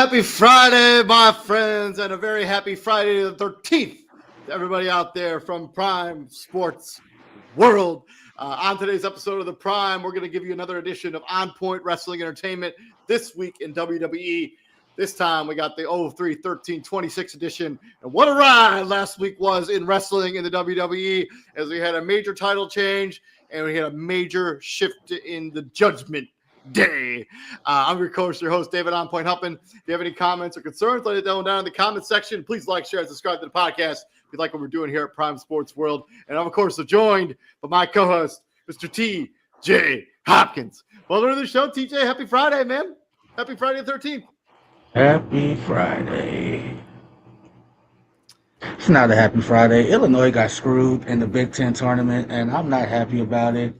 Happy Friday, my friends, and a very happy Friday the 13th to everybody out there from Prime Sports World. On today's episode of The Prime, we're going to give you another edition of On Point Wrestling Entertainment this week in WWE. This time we got the 03-13-26 edition. And what a ride last week was in wrestling in the WWE, as we had a major title change and we had a major shift in the Judgment Day. I'm your coach, your host, David On Point Huppin. If you have any comments or concerns, let it know down in the comment section. Please like, share, and subscribe to the podcast if you like what we're doing here at Prime Sports World. And I'm, of course, joined by my co-host, Mr. T.J. Hopkins. Welcome to the show, TJ. Happy Friday, man. Happy Friday the 13th. Happy Friday. It's not a happy Friday. Illinois got screwed in the Big Ten tournament, and I'm not happy about it.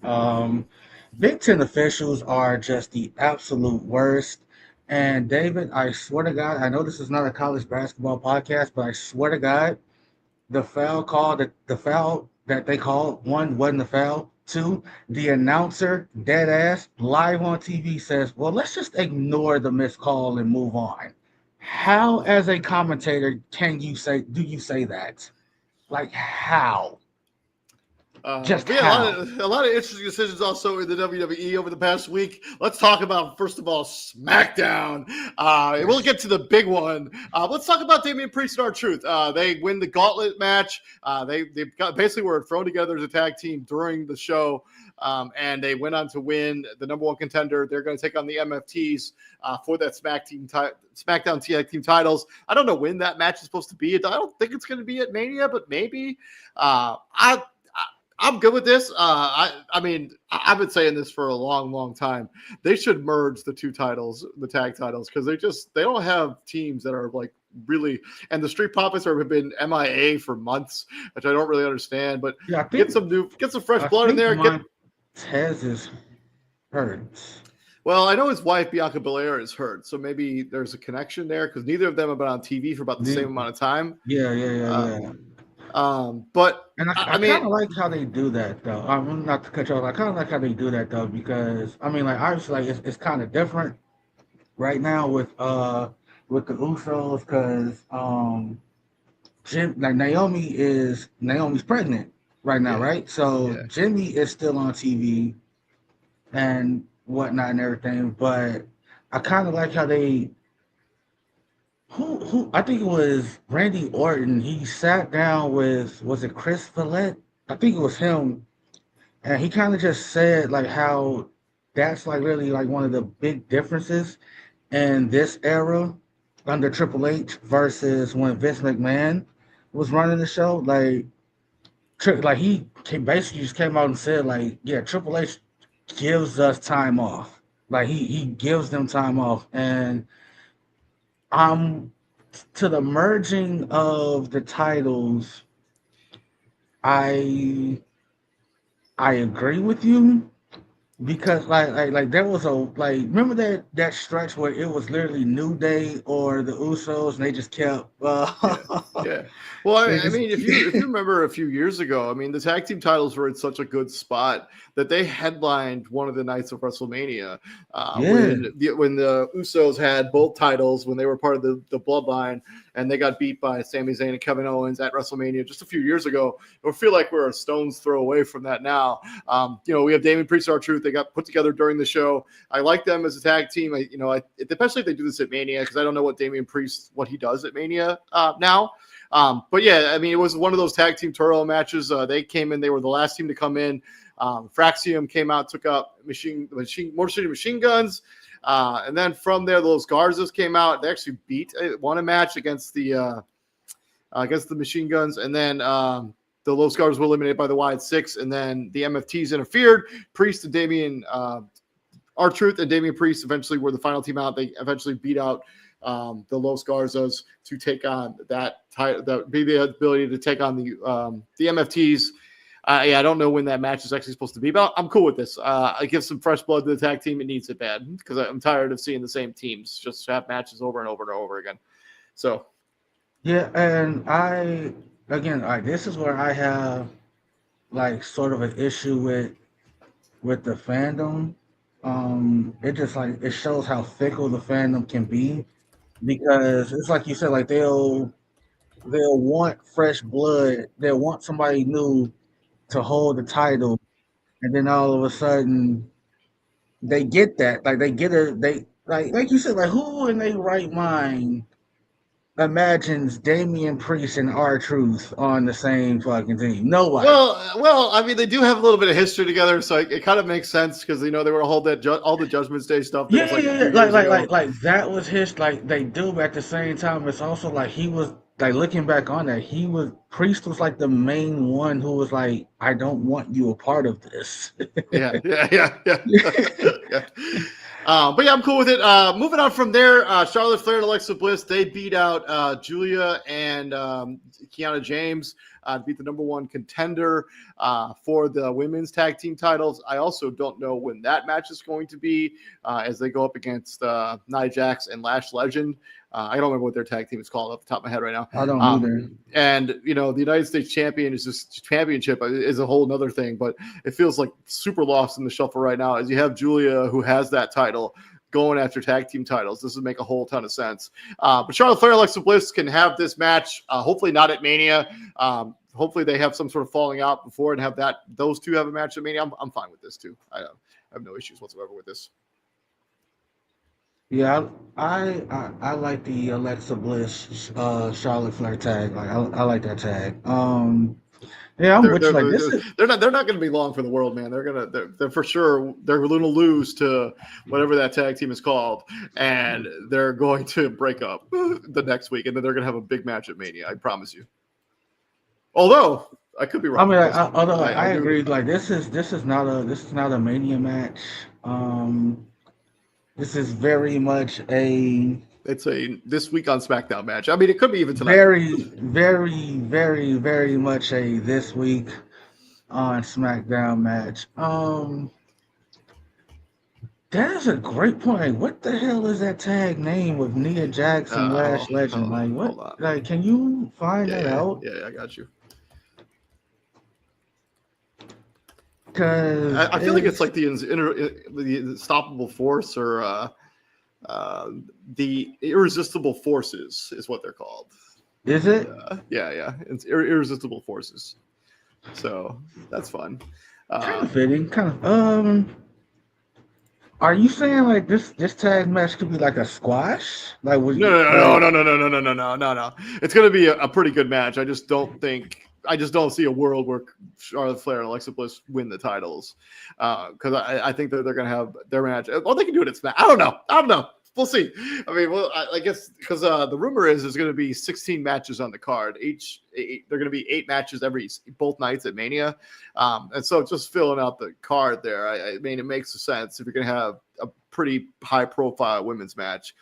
Big Ten officials are just the absolute worst. And David, I swear to God, I know this is not a college basketball podcast, but I swear to God, the foul that they called, one, wasn't a foul. Two, the announcer, dead ass, live on TV says, well, let's just ignore the missed call and move on. How, as a commentator, do you say that? Like, how? Just how? A lot of interesting decisions also in the WWE over the past week. Let's talk about, first of all, SmackDown. We'll get to the big one. Let's talk about Damian Priest and R-Truth. They win the gauntlet match. They basically were thrown together as a tag team during the show, and they went on to win the number one contender. They're going to take on the MFTs for that SmackDown tag team titles. I don't know when that match is supposed to be. I don't think it's going to be at Mania, but maybe. I'm good with this. I mean, I've been saying this for a long, long time. They should merge the two titles, the tag titles, because they don't have teams that are like really. And the Street Profits have been MIA for months, which I don't really understand. But yeah, get some fresh blood in there. Tez is hurt. Well, I know his wife Bianca Belair is hurt, so maybe there's a connection there because neither of them have been on TV for about the same amount of time. Yeah. But I mean, kind of like how they do that, though. I'm not to cut you off. I kind of like how they do that, though, because I mean, like obviously, like it's kind of different right now with the Usos, because Naomi's pregnant right now, right? So Jimmy is still on TV and whatnot and everything, but I kind of like how they. Who I think it was Randy Orton. He sat down with, was it Chris Vallette? I think it was him, and he kind of just said like how that's like really like one of the big differences in this era under Triple H versus when Vince McMahon was running the show. Like he basically just came out and said like, yeah, Triple H gives us time off. Like he gives them time off, and to the merging of the titles, I agree with you because like there was remember that stretch where it was literally New Day or the Usos and they just kept yeah. Well, I mean, if you remember a few years ago, I mean, the tag team titles were in such a good spot that they headlined one of the nights of WrestleMania when the Usos had both titles when they were part of the Bloodline, and they got beat by Sami Zayn and Kevin Owens at WrestleMania just a few years ago. I feel like we're a stone's throw away from that now. We have Damian Priest and R-Truth. They got put together during the show. I like them as a tag team. Especially if they do this at Mania, because I don't know what Damian Priest, what he does at Mania now. But yeah, I mean, it was one of those tag team Turo matches. They came in. They were the last team to come in. Fraxium came out, took up Motor City Machine Guns. And then from there, those Garzas came out. They actually won a match against the Machine Guns. And then the Los Garzas were eliminated by the Wyatt Six. And then the MFTs interfered. Priest and Damian, R-Truth and Damian Priest eventually were the final team out. They eventually beat out the Los Garzas to take on that be the ability to take on the MFTs. I don't know when that match is actually supposed to be, but I'm cool with this. I give some fresh blood to the tag team. It needs it bad because I'm tired of seeing the same teams just have matches over and over and over again. So, yeah, and this is where I have like sort of an issue with the fandom. It just like it shows how fickle the fandom can be. because it's like you said, like they'll want fresh blood, they'll want somebody new to hold the title, and then all of a sudden they get that, like they get a they like you said, like who in their right mind imagines Damian Priest and R Truth on the same fucking team? Nobody. Well, I mean, they do have a little bit of history together, so it kind of makes sense because they were all all the Judgment Day stuff that was Yeah, like a yeah, yeah. few years ago. Like that was his like they do, but at the same time, it's also like he was like looking back on that, he was Priest was like the main one who was like, I don't want you a part of this. Yeah, yeah. But yeah, I'm cool with it. Moving on from there, Charlotte Flair and Alexa Bliss, they beat out Julia and Kiana James, beat the number one contender for the women's tag team titles. I also don't know when that match is going to be as they go up against Nia Jax and Lash Legend. I don't remember what their tag team is called off the top of my head right now. I don't either. And the United States championship is a whole nother thing, but it feels like super lost in the shuffle right now as you have Julia, who has that title, going after tag team titles. This would make a whole ton of sense. But Charlotte Flair and Alexa Bliss can have this match, hopefully not at Mania. Hopefully they have some sort of falling out before and have those two have a match at Mania. I'm fine with this too. I have no issues whatsoever with this. Yeah, I like the Alexa Bliss Charlotte Flair tag. Like I like that tag. Yeah, I'm They're with you. they're Like this is they're not going to be long for the world, man. They're for sure they're going to lose to whatever that tag team is called, and they're going to break up the next week, and then they're going to have a big match at Mania. I promise you. Although I could be I wrong. mean, although I I do. agree, like this is not a Mania match. This is very much a It's a this week on SmackDown match. I mean, it could be even tonight. very much a this week on SmackDown match. That is a great point. Like, what the hell is that tag name with Nia Jax and Lash Legend? Like, what? Hold on. Like, can you find that out? Yeah. I got you. Because I feel like it's like the unstoppable force or the irresistible forces is what they're called. is it Yeah. It's irresistible forces. So that's fun. kind of fitting? Kind of. Are you saying like this tag match could be like a squash? Like, would you like? No. It's going to be a pretty good match. I just don't see a world where Charlotte Flair and Alexa Bliss win the titles because I think that they're going to have their match. Well, they can do it at Smack. I don't know. We'll see. I mean, I guess because the rumor is there's going to be 16 matches on the card. They're going to be 8 matches both nights at Mania, and so just filling out the card there. I mean, it makes sense if you're going to have a pretty high-profile women's match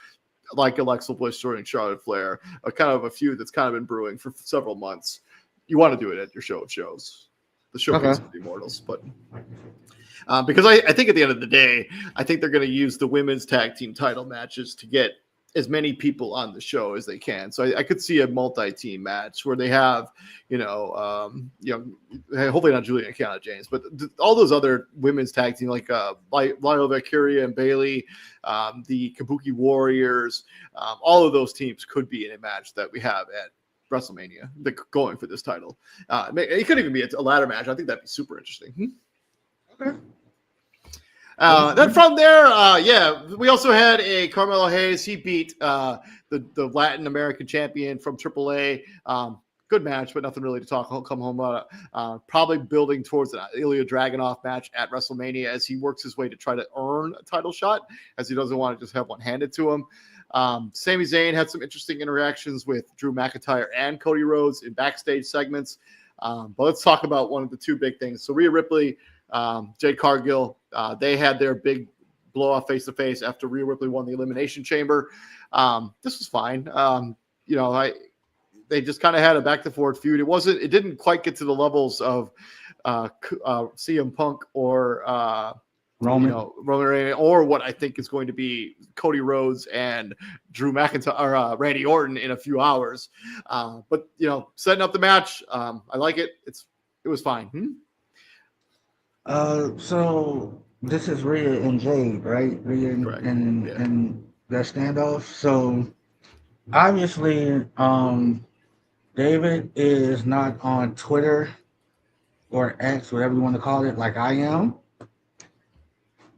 like Alexa Bliss joining Charlotte Flair, a kind of a feud that's kind of been brewing for several months. You want to do it at your shows, the Showcase of the Immortals, but. Because I think at the end of the day, I think they're going to use the women's tag team title matches to get as many people on the show as they can. So I could see a multi-team match where they have, hopefully not Julia and Kiana James, but all those other women's tag team like Lyle Valkyria and Bailey, the Kabuki Warriors, all of those teams could be in a match that we have at WrestleMania. They're going for this title. It could even be a ladder match. I think that'd be super interesting. Okay. Then from there, we also had a Carmelo Hayes. He beat the Latin American champion from AAA. Good match, but nothing really to come home about. Probably building towards an Ilya Dragunov match at WrestleMania as he works his way to try to earn a title shot, as he doesn't want to just have one handed to him. Sami Zayn had some interesting interactions with Drew McIntyre and Cody Rhodes in backstage segments. But let's talk about one of the two big things. So Rhea Ripley, Jade Cargill, they had their big blow off face to face after Rhea Ripley won the Elimination Chamber. This was fine. They just kind of had a back to forth feud. It didn't quite get to the levels of CM Punk or Roman. Roman Reigns, or what I think is going to be Cody Rhodes and Drew McIntyre or Randy Orton in a few hours. But setting up the match, I like it. It was fine. So this is Rhea and Jade, right? Rhea Correct. and that standoff. So obviously, David is not on Twitter or X, whatever you want to call it, like I am.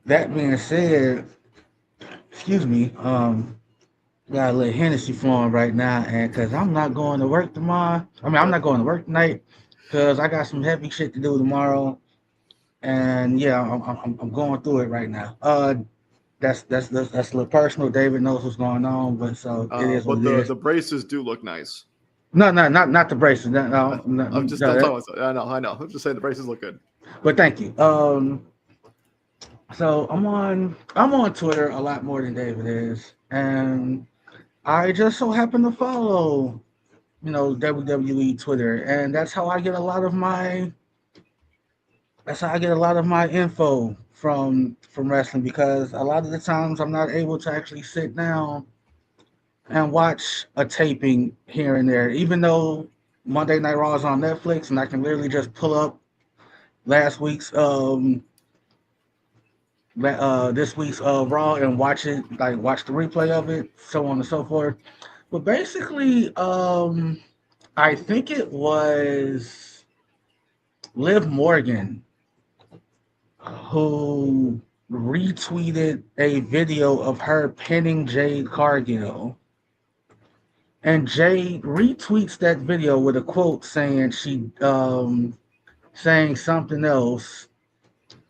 That being said, excuse me, got a little Hennessy flowing right now, and because I'm not going to work tomorrow. I mean, I'm Yep. not going to work tonight because I got some heavy shit to do tomorrow, and yeah, I'm going through it right now. That's a little personal. David knows what's going on, but so it is what But it is. the braces do look nice. No, no, not the braces. No, no, no, I'm no, talking about. I know. I'm just saying the braces look good. but thank you. So I'm on Twitter a lot more than David is, and I just so happen to follow WWE Twitter, and that's how I get a lot of my info from wrestling because a lot of the times I'm not able to actually sit down and watch a taping here and there, even though Monday Night Raw is on Netflix and I can literally just pull up last week's this week's Raw and watch it, like watch the replay of it, so on and so forth. But basically, I think it was Liv Morgan who retweeted a video of her pinning Jade Cargill. And Jade retweets that video with a quote saying something else.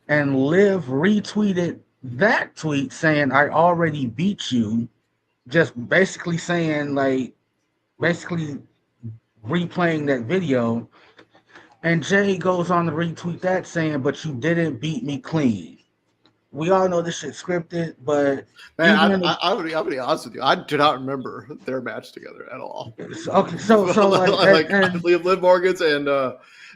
And Liv retweeted that tweet saying, I already beat you. Just basically saying, like, basically replaying that video. And Jay goes on to retweet that saying, but you didn't beat me clean. We all know this shit scripted, but Man, even in the I'll be honest with you. I do not remember their match together at all. okay, so like Like and Liv Morgan's and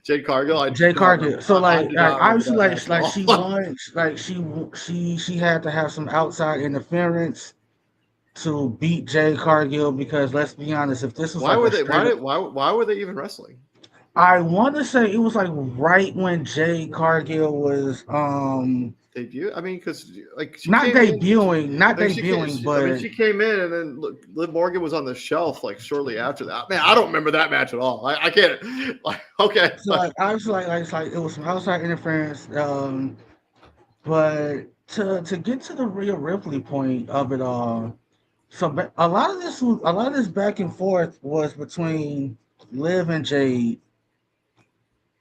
Jade Cargill. I Jay do not Cargill. So I like do not remember obviously that match at like all. she won, like she had to have some outside interference to beat Jay Cargill because let's be honest, if this was Why like were a they? straight up, Why were they even wrestling? I want to say it was like right when Jay Cargill was Debut? I mean, because like she not came in, debuting, not like she came. debuting, I mean, but she came in, and then look, Liv Morgan was on the shelf like shortly after that. Man, I don't remember that match at all. I can't. Like, okay, so like I was like it's like it was some outside interference. But to get to the Rhea Ripley point of it all, so a lot of this back and forth was between Liv and Jade,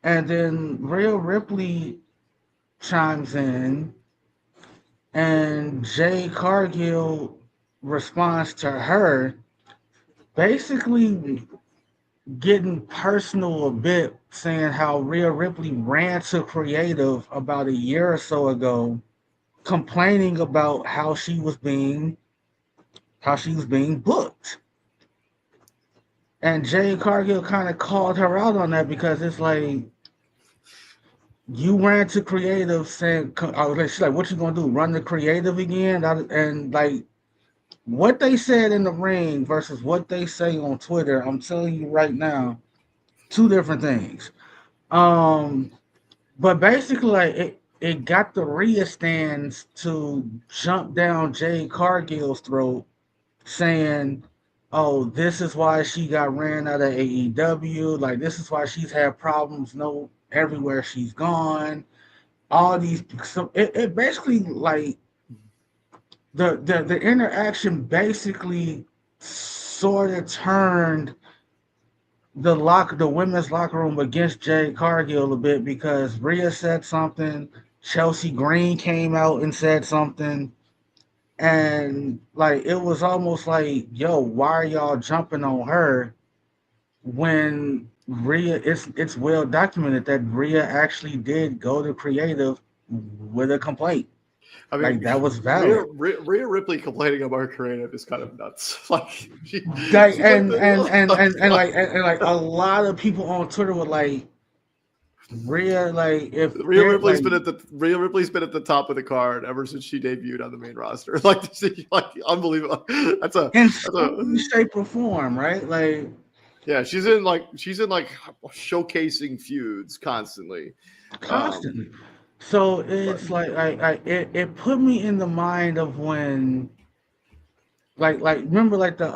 and then Rhea Ripley chimes in, and Jade Cargill responds to her, basically getting personal a bit, saying how Rhea Ripley ran to creative about a year or so ago, complaining about how she was being booked. And Jade Cargill kind of called her out on that because it's like you ran to creative saying, she's like, what you gonna do? Run the creative again? And like what they said in the ring versus what they say on Twitter, I'm telling you right now, two different things. Um, but basically, like it got the Rhea stands to jump down Jade Cargill's throat, saying, "Oh, this is why she got ran out of AEW. Like this is why she's had problems. No, everywhere she's gone. All these. So it basically like the interaction basically sort of turned the women's locker room against Jade Cargill a bit because Rhea said something, Chelsea Green came out and said something, and like it was almost like, yo, why are y'all jumping on her when Rhea? It's well documented that Rhea actually did go to creative with a complaint. I Like mean, that was valid. Rhea Ripley complaining about her creative is kind of nuts. Like Like she's like and like a lot of people on Twitter were like, Rhea, like if they're like Rhea Ripley's been at the top of the card ever since she debuted on the main roster. Like unbelievable. in That's some way, a shape, or form, right? Like yeah. She's in like showcasing feuds constantly. Um, constantly. So but it's like it put me in the mind of when like remember like the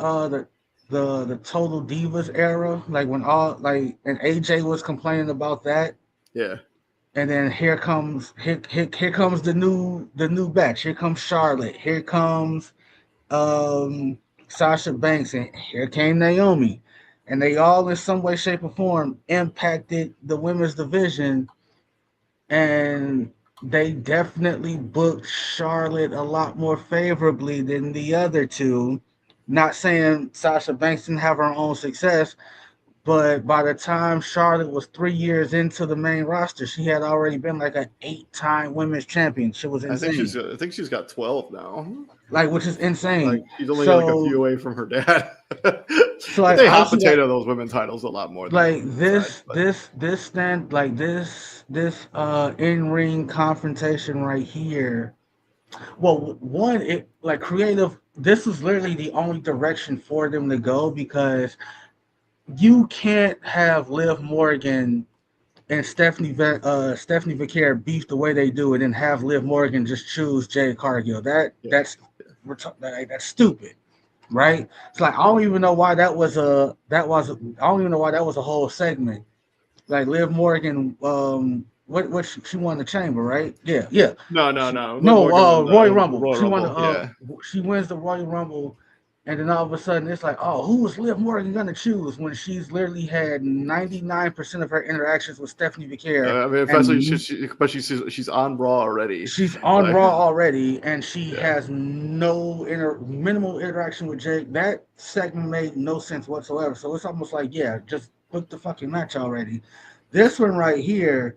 the Total Divas era, like when all like and AJ was complaining about that. Yeah. And then here comes the new batch. Here comes Charlotte. Here comes um, Sasha Banks, and here came Naomi, and they all in some way, shape, or form impacted the women's division, and they definitely booked Charlotte a lot more favorably than the other two. Not saying Sasha Banks didn't have her own success, but by the time Charlotte was 3 years into the main roster, she had already been like an 8-time women's champion. She was insane. I think she's got 12 now. Like, which is Like insane. she's only like a few So, away from her dad. But like they hot obviously, potato those women titles a lot more than the like men's side. this, But this, this stand, like this in ring confrontation right here. Well, one, it like creative. This was literally the only direction for them to go because you can't have Liv Morgan and Stephanie Vicaire beef the way they do it and have Liv Morgan just choose Jade Cargill. yeah, That's stupid, right? It's like I don't even know why I don't even know why that was a whole segment. Like Liv Morgan, what she won the chamber, right? Yeah. no. Liv No, Morgan won Royal the Rumble. Royal She won Rumble. Yeah, she wins the Royal Rumble, and then all of a sudden it's like, oh, who is Liv Morgan gonna choose when she's literally had 99% of her interactions with Stephanie Vicaire, I mean, especially and but she's on Raw already. she's on Like, Raw already, and she yeah, has minimal interaction with Jake. That segment made no sense whatsoever. So it's almost like, yeah, just book the fucking match already. This one right here,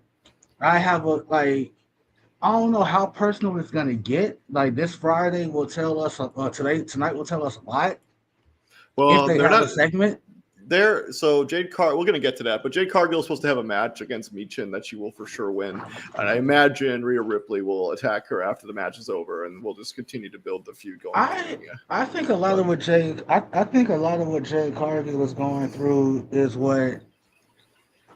I have a like. I don't know how personal it's gonna get. Like this Friday will tell us. Tonight will tell us a lot if well, they they're have a not. segment. So we're gonna get to that, but Jade Cargill is supposed to have a match against Michin that she will for sure win, and I imagine Rhea Ripley will attack her after the match is over, and we'll just continue to build the feud going into I Mania. I think a lot of But what I think a lot of what Jay Cargill was going through is what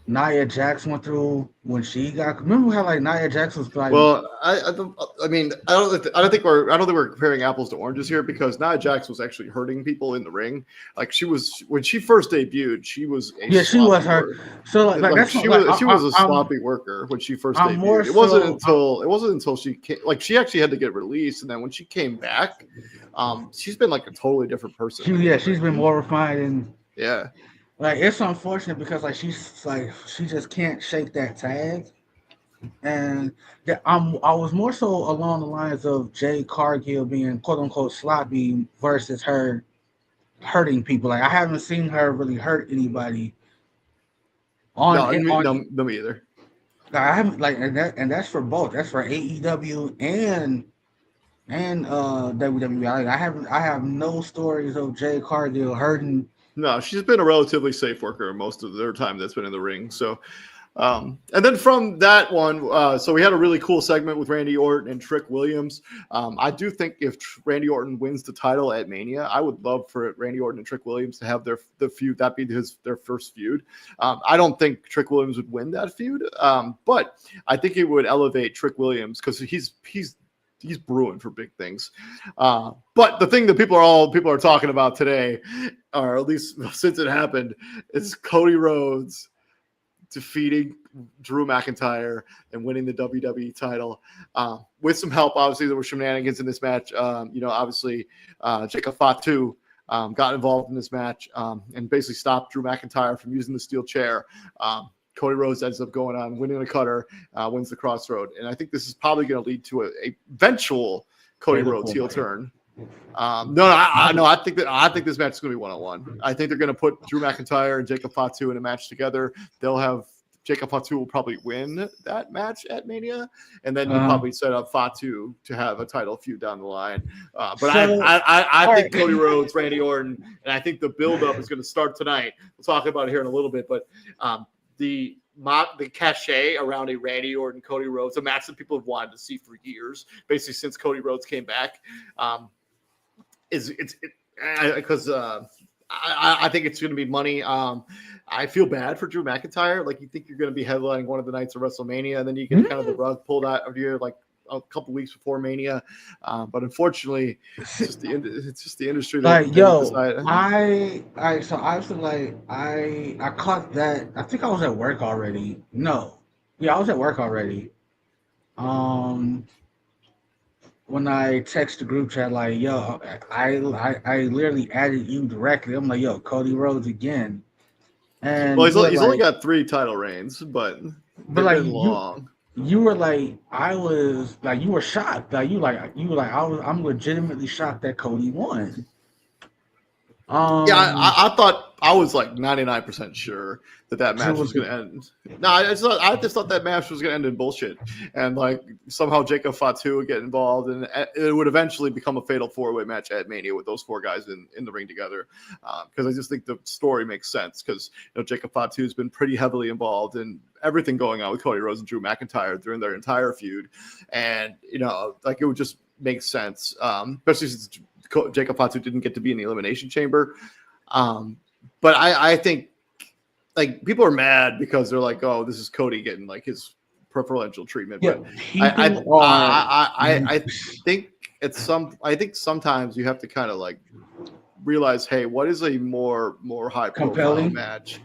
Nia Jax went through when she got. Remember how like Nia Jax was like, well, I mean, I don't think we're comparing apples to oranges here because Nia Jax was actually hurting people in the ring. Like she was when she first debuted, she was a yeah, she was sloppy her. worker. So like Like that's what like she was a sloppy worker when she first I'm more debuted. It so. wasn't until she came, like she actually had to get released, and then when she came back, she's been like a totally different person in the She's been ring. more refined and Yeah. like it's unfortunate because like she just can't shake that tag. And I was more so along the lines of Jay Cargill being quote unquote sloppy versus her hurting people. Like I haven't seen her really hurt anybody on. No, me either. I haven't like and that's for both. That's for AEW and WWE. I have no stories of Jay Cargill hurting. No, she's been a relatively safe worker most of their time that's been in the ring. So, and then from that one, so we had a really cool segment with Randy Orton and Trick Williams. I do think if Randy Orton wins the title at Mania, I would love for Randy Orton and Trick Williams to have the feud, that be their first feud. I don't think Trick Williams would win that feud, but I think it would elevate Trick Williams because he's brewing for big things. But the thing that people are talking about today, or at least since it happened, is Cody Rhodes defeating Drew McIntyre and winning the WWE title with some help. Obviously, there were shenanigans in this match. Obviously, Jacob Fatu got involved in this match and basically stopped Drew McIntyre from using the steel chair. Cody Rhodes ends up going on, winning a cutter, wins the Crossroad. And I think this is probably going to lead to a eventual Cody Rhodes heel turn. I think this match is going to be one-on-one. I think they're going to put Drew McIntyre and Jacob Fatu in a match together. They'll have Jacob Fatu will probably win that match at Mania, and then you probably set up Fatu to have a title feud down the line. I think Cody Rhodes, Randy Orton, and I think the build-up is going to start tonight. We'll talk about it here in a little bit, but the cachet around a Randy Orton, Cody Rhodes, a match that people have wanted to see for years, basically since Cody Rhodes came back, because I think it's going to be money. I feel bad for Drew McIntyre. Like you think you're going to be headlining one of the nights of WrestleMania, and then you get kind of the rug pulled out of you. Like a couple weeks before Mania, but unfortunately, it's just the industry that Like, didn't yo, decide. so I was like, I caught that. I think I was at work already. No, yeah, I was at work already. Um, when I text the group chat, like, yo, I literally added you directly. I'm like, yo, Cody Rhodes again, Well, and you were he's only like, got 3 title reigns, but but they've like been long. you were like, I was like, you were shocked. You were like, I'm legitimately shocked that Cody won. Yeah, Um, I thought I was like 99% sure that Drew match was was going the to end. No, I just thought that match was going to end in bullshit, and like somehow Jacob Fatu would get involved, and it would eventually become a fatal 4-way match at Mania with those 4 guys in the ring together. Because I just think the story makes sense. Because Jacob Fatu has been pretty heavily involved in everything going on with Cody Rhodes and Drew McIntyre during their entire feud, and like it would just make sense, especially since Jacob Fatu didn't get to be in the Elimination Chamber. But I think like people are mad because they're like, oh, this is Cody getting like his preferential treatment. yeah. But People are I think I think sometimes you have to kind of like realize, hey, what is a more high profile compelling. match?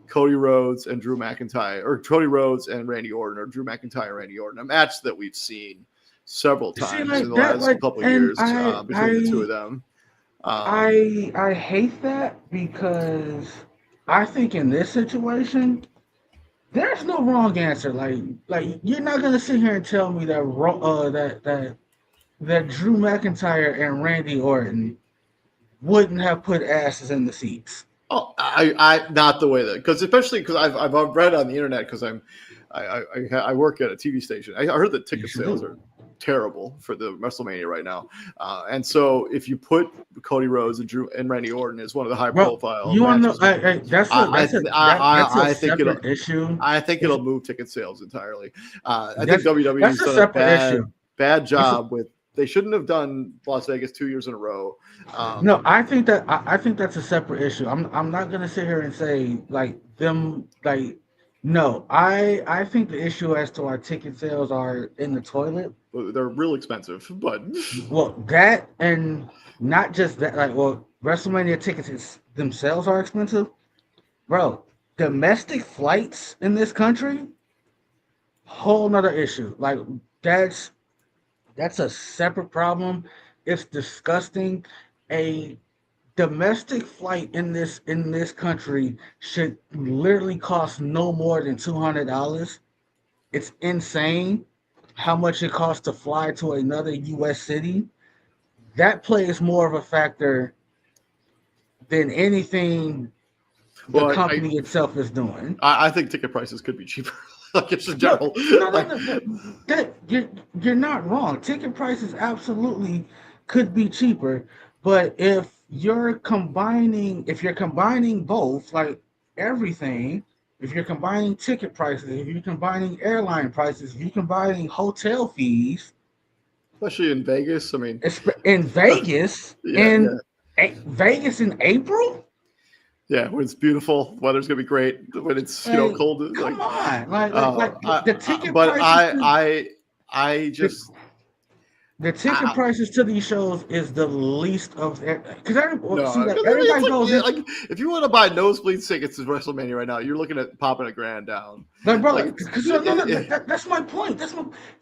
Cody Rhodes and Drew McIntyre, or Cody Rhodes and Randy Orton, or Drew McIntyre and Randy Orton, a match that we've seen several See, times in like the that, last like, couple of and years between the two of them. I hate that because I think in this situation, there's no wrong answer. Like you're not gonna sit here and tell me that that Drew McIntyre and Randy Orton wouldn't have put asses in the seats. Oh, I not the way that, because especially because I've read on the internet, because I work at a TV station. I heard that You ticket should sales do. are terrible for the WrestleMania right now, and so if you put Cody Rhodes and Drew and Randy Orton as one of the high Bro, profile you want to know? matches, That's a I think it'll separate issue. I think It's it'll move ticket sales entirely. I think that's WWE's that's a done a separate issue. bad That's a, job with. They shouldn't have done Las Vegas 2 years in a row. no, Um, I think that's a separate issue. I'm not gonna sit here and say like them like no. I think the issue as to our ticket sales are in the toilet. they're real expensive, but Well, that and not just that. Like, well, WrestleMania themselves are expensive, bro. Domestic flights in this country, whole nother issue. Like that's that's a separate problem. It's disgusting. A domestic flight in this country should literally cost no more than $200. It's insane how much it costs to fly to another U.S. city. That plays more of a factor than anything the well, company itself is doing. I think ticket prices could be cheaper. Like it's in No, general. Like no. That you're not wrong. Ticket prices absolutely could be cheaper, but if you're combining both, like everything, if you're combining ticket prices, if you're combining airline prices, if you're combining hotel fees, especially in Vegas. I mean, in Vegas, yeah. Vegas in April. Yeah, when it's beautiful, weather's gonna be great. When it's Like, cold, like come on, the ticket but prices to I the, just the ticket I, prices to these shows is the least of because no, see because like I mean it's everybody like goes yeah, in like if you want to buy nosebleed tickets to WrestleMania right now, you're looking at popping $1,000 down. like Like brother it's because no, that's my point.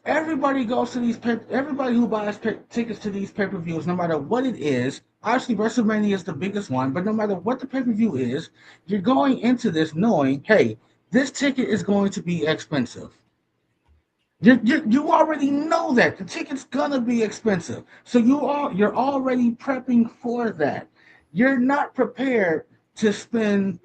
Everybody goes to everybody who buys tickets to these pay-per-views, no matter what it is. Obviously, WrestleMania is the biggest one, but no matter what the pay-per-view is, you're going into this knowing, hey, this ticket is going to be expensive. You already know that the ticket's gonna be expensive, so you're already prepping for that. You're not prepared to spend.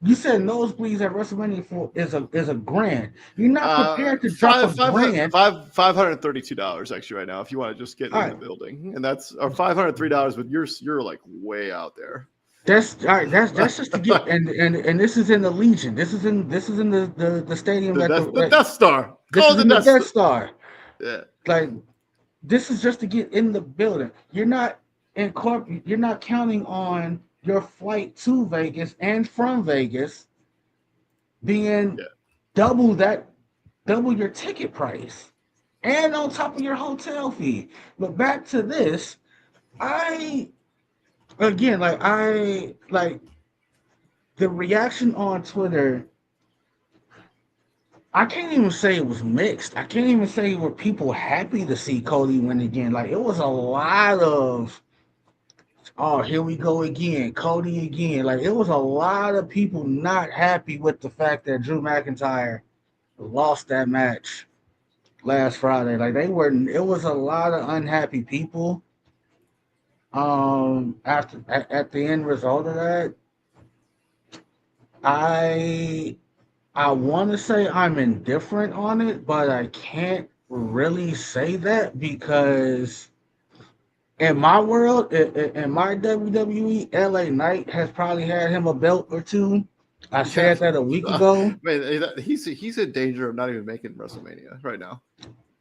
You said nosebleeds at WrestleMania for is a grand. You're not prepared to drop a grand. $532 actually right now if you want to just get All in the right, building, and that's or $503, but you're like way out there. that's all right. That's just to get and this is in the Legion. This is in the stadium The Death Star. this Call is it the in the Death Death Star. Star. Yeah. Like this is just to get in the building. You're not counting on your flight to Vegas and from Vegas being Yeah. double that double your ticket price. and on top of your hotel fee. But back to this, I again like the reaction on Twitter. I can't even say it was mixed. I can't even say were people happy to see Cody win again. Like it was a lot of, oh, here we go again, Cody again. Like it was a lot of people not happy with the fact that Drew McIntyre lost that match last Friday. Like they were, it was a lot of unhappy people. After at the end result of that, I I want to say I'm indifferent on it, but I can't really say that because in my world, in my WWE, LA Knight has probably had him a belt or two. I Yeah, said that a week ago, man, he's in danger of not even making WrestleMania right now.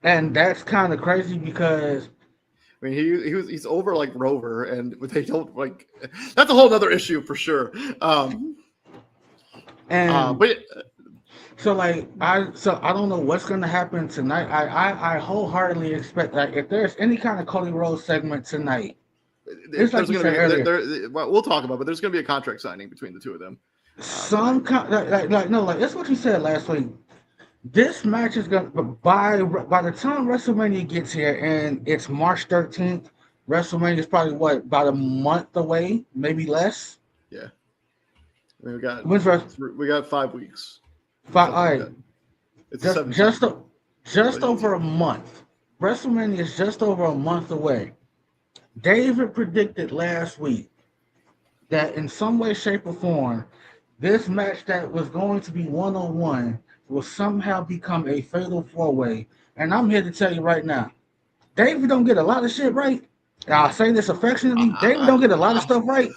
and that's kind of crazy because I mean, he's over like Rover, and they don't like. That's a whole other issue for sure. and But so I don't know what's gonna happen tonight. I wholeheartedly expect that if there's any kind of Cody Rhodes segment tonight, it's like there's you going to said be earlier. well, we'll talk about, but there's going to be a contract signing between the two of them tonight. Some kind like no, like that's what you said last week. This match is gonna by the time WrestleMania gets here and it's March 13th, WrestleMania is probably what, about a month away, maybe less. Yeah, I mean, we got 5 weeks, All something like right, that. It's the just 17th, just the over 18th. a month. WrestleMania is just over a month away. David predicted last week that in some way, shape, or form, this match that was going to be 101 will somehow become a fatal four-way. And I'm here to tell you right now, David don't get a lot of shit right. And I'll say this affectionately, David don't get a lot of stuff right.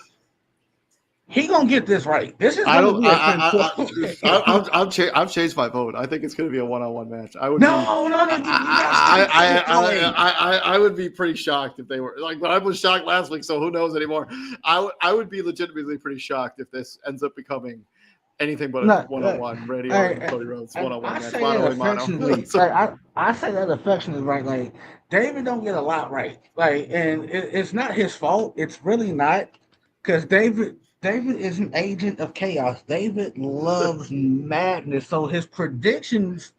He gonna get this right. This is I gonna don't. be a fatal four-way. I've changed my vote. I think it's going to be a one-on-one match. I would be. No, no, no, you gotta stop saying it. I would be pretty shocked if they were like. But I was shocked last week, so who knows anymore? I would be legitimately pretty shocked if this ends up becoming anything but a No, one-on-one Randy Orton I, Cody Rhodes I, one-on-one I match, say that mano a mano. affectionately. Like I say that affectionately, right? Like David don't get a lot right. Like, and it's not his fault. It's really not, because David is an agent of chaos. David loves madness. So his predictions,